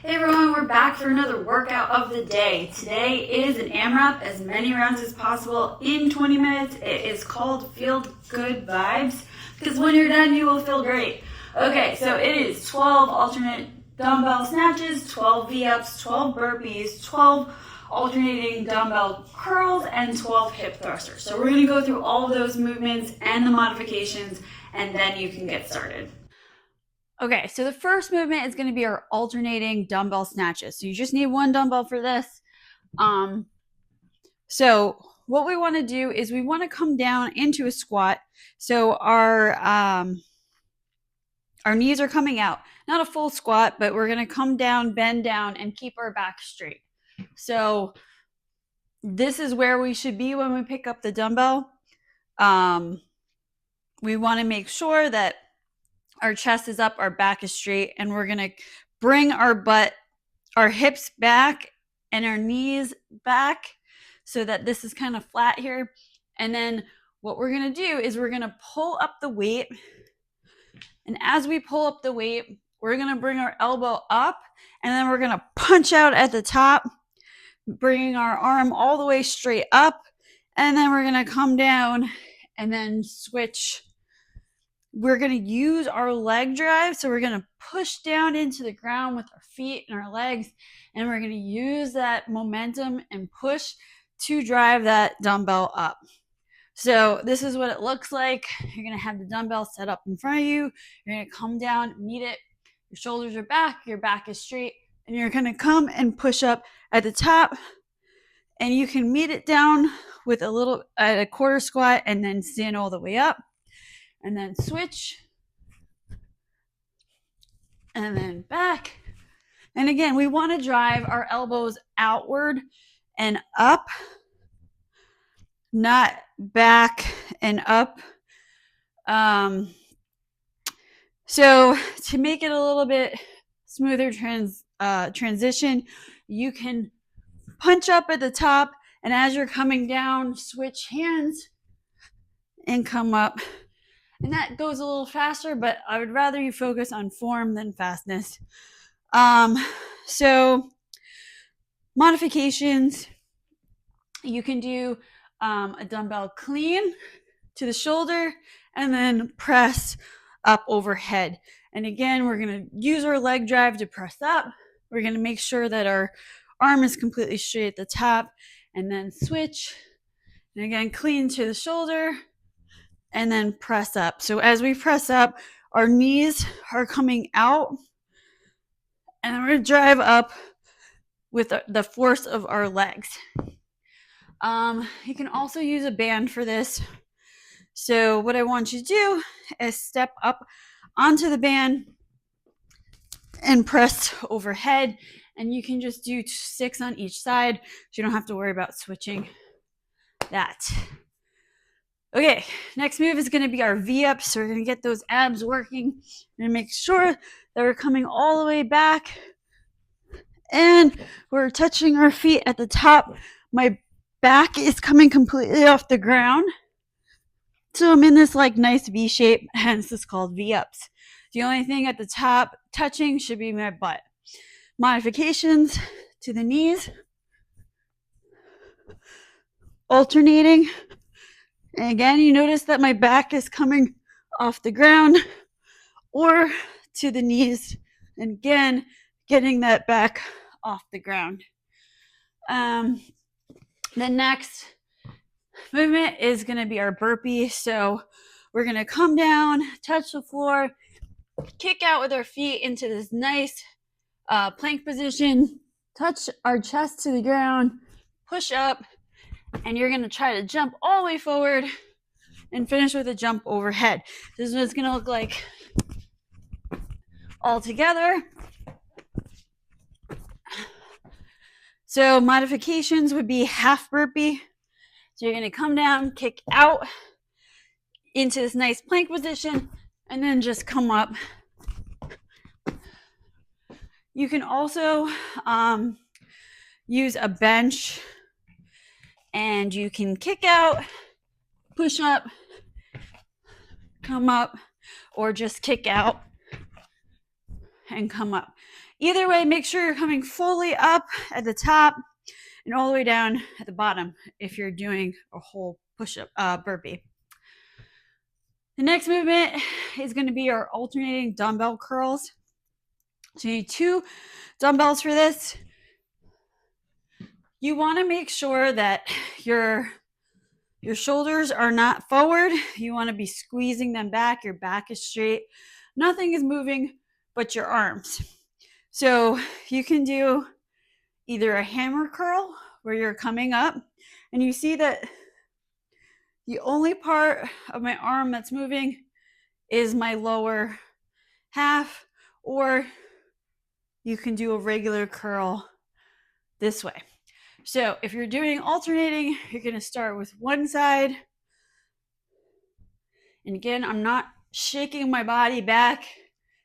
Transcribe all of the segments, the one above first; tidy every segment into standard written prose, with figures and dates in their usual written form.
Hey everyone, we're back for another workout of the day. Today is an AMRAP, as many rounds as possible in 20 minutes. It is called Feel Good Vibes, because when you're done, you will feel great. Okay, so it is 12 alternate dumbbell snatches, 12 V-ups, 12 burpees, 12 alternating dumbbell curls, and 12 hip thrusters. So we're gonna go through all of those movements and the modifications, and then you can get started. Okay, so the first movement is going to be our alternating dumbbell snatches. So you just need one dumbbell for this. So what we want to do is we want to come down into a squat. So our knees are coming out. Not a full squat, but we're going to come down, bend down, and keep our back straight. So this is where we should be when we pick up the dumbbell. We want to make sure that our chest is up, our back is straight, and we're going to bring our hips back and our knees back so that this is kind of flat here. And then what we're going to do is we're going to pull up the weight. And as we pull up the weight, we're going to bring our elbow up, and then we're going to punch out at the top, bringing our arm all the way straight up. And then we're going to come down and then switch. We're going to use our leg drive. So we're going to push down into the ground with our feet and our legs. And we're going to use that momentum and push to drive that dumbbell up. So this is what it looks like. You're going to have the dumbbell set up in front of you. You're going to come down, meet it. Your shoulders are back. Your back is straight. And you're going to come and push up at the top. And you can meet it down with a quarter squat and then stand all the way up. And then switch, and then back. And again, we want to drive our elbows outward and up, not back and up. So to make it a little bit smoother transition, you can punch up at the top, and as you're coming down, switch hands and come up. And that goes a little faster, but I would rather you focus on form than fastness. So modifications, you can do a dumbbell clean to the shoulder and then press up overhead. And again, we're going to use our leg drive to press up. We're going to make sure that our arm is completely straight at the top, and then switch. And again, clean to the shoulder, and then press up. So as we press up, our knees are coming out, and we're going to drive up with the force of our legs. You can also use a band for this. So what I want you to do is step up onto the band and press overhead, and you can just do 6 on each side, so you don't have to worry about switching that. Okay, next move is going to be our V-ups. So we're going to get those abs working and make sure that we're coming all the way back and we're touching our feet at the top. My back is coming completely off the ground. So I'm in this nice V shape, hence it's called V-ups. The only thing at the top touching should be my butt. Modifications to the knees. Alternating. And again, you notice that my back is coming off the ground or to the knees. And again, getting that back off the ground. The next movement is going to be our burpee. So we're going to come down, touch the floor, kick out with our feet into this nice plank position, touch our chest to the ground, push up, and you're going to try to jump all the way forward and finish with a jump overhead. This is what it's going to look like all together. So modifications would be half burpee. So you're going to come down, kick out into this nice plank position, and then just come up. You can also use a bench, and you can kick out, push up, come up, or just kick out and come up. Either way, make sure you're coming fully up at the top and all the way down at the bottom if you're doing a whole push-up burpee. The next movement is going to be our alternating dumbbell curls. So you need 2 dumbbells for this. You want to make sure that your shoulders are not forward. You want to be squeezing them back. Your back is straight. Nothing is moving but your arms. So you can do either a hammer curl where you're coming up and you see that the only part of my arm that's moving is my lower half, or you can do a regular curl this way. So if you're doing alternating, you're going to start with one side. And again, I'm not shaking my body back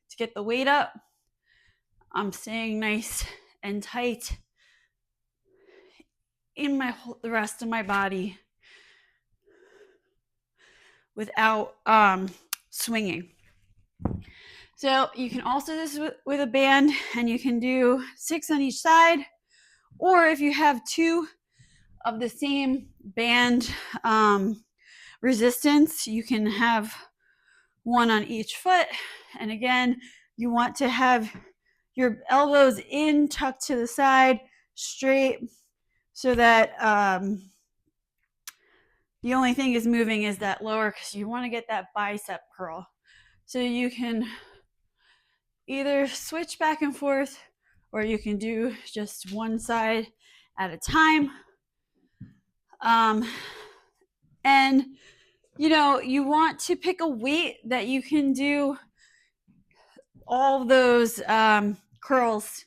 to get the weight up. I'm staying nice and tight in the rest of my body without swinging. So you can also do this with a band, and you can do 6 on each side, or if you have 2 of the same band resistance, you can have 1 on each foot. And again, you want to have your elbows in, tucked to the side, straight, so that the only thing is moving is that lower, because you want to get that bicep curl. So you can either switch back and forth, or you can do just one side at a time. And you want to pick a weight that you can do all those curls,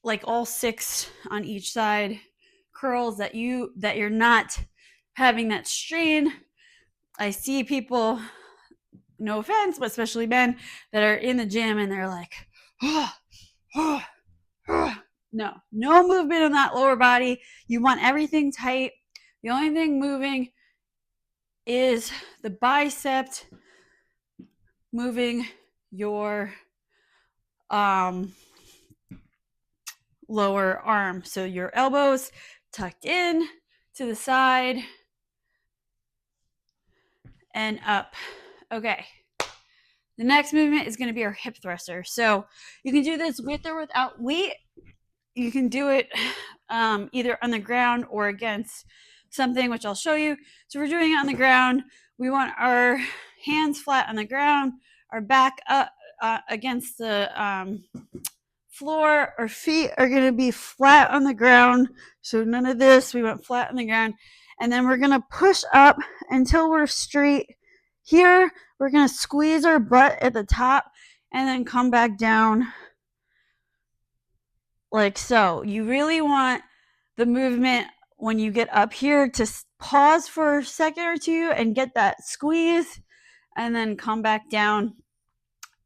like all 6 on each side curls, that you're not having that strain. I see people, no offense, but especially men, that are in the gym and they're like, no movement in that lower body. You want everything tight. The only thing moving is the bicep, moving your lower arm. So your elbows tucked in to the side and up. Okay. The next movement is going to be our hip thruster. So you can do this with or without weight. You can do it either on the ground or against something, which I'll show you. So we're doing it on the ground. We want our hands flat on the ground, our back up against the floor. Our feet are going to be flat on the ground. So none of this. We went flat on the ground. And then we're going to push up until we're straight. Here, we're going to squeeze our butt at the top and then come back down like so. You really want the movement when you get up here to pause for a second or two and get that squeeze and then come back down.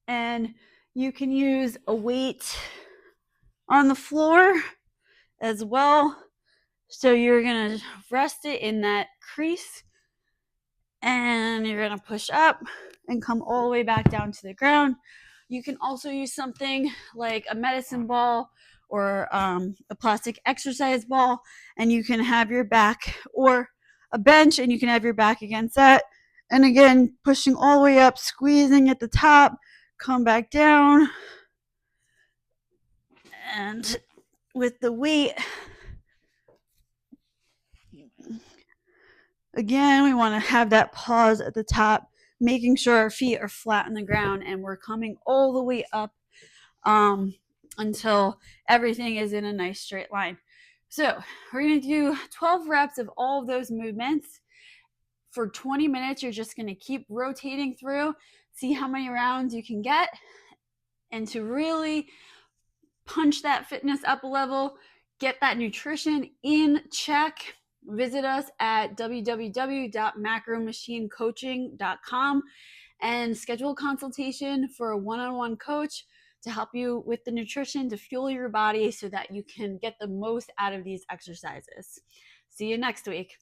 And you can use a weight on the floor as well. So you're going to rest it in that crease and you're going to push up and come all the way back down to the ground. You can also use something like a medicine ball or a plastic exercise ball, and you can have your back, or a bench, and you can have your back against that. And again, pushing all the way up, squeezing at the top, come back down. And with the weight, again, we want to have that pause at the top, making sure our feet are flat on the ground and we're coming all the way up until everything is in a nice straight line. So we're going to do 12 reps of all of those movements. For 20 minutes, you're just going to keep rotating through, see how many rounds you can get. And to really punch that fitness up a level, get that nutrition in check, visit us at www.macromachinecoaching.com and schedule a consultation for a one-on-one coach to help you with the nutrition to fuel your body so that you can get the most out of these exercises. See you next week.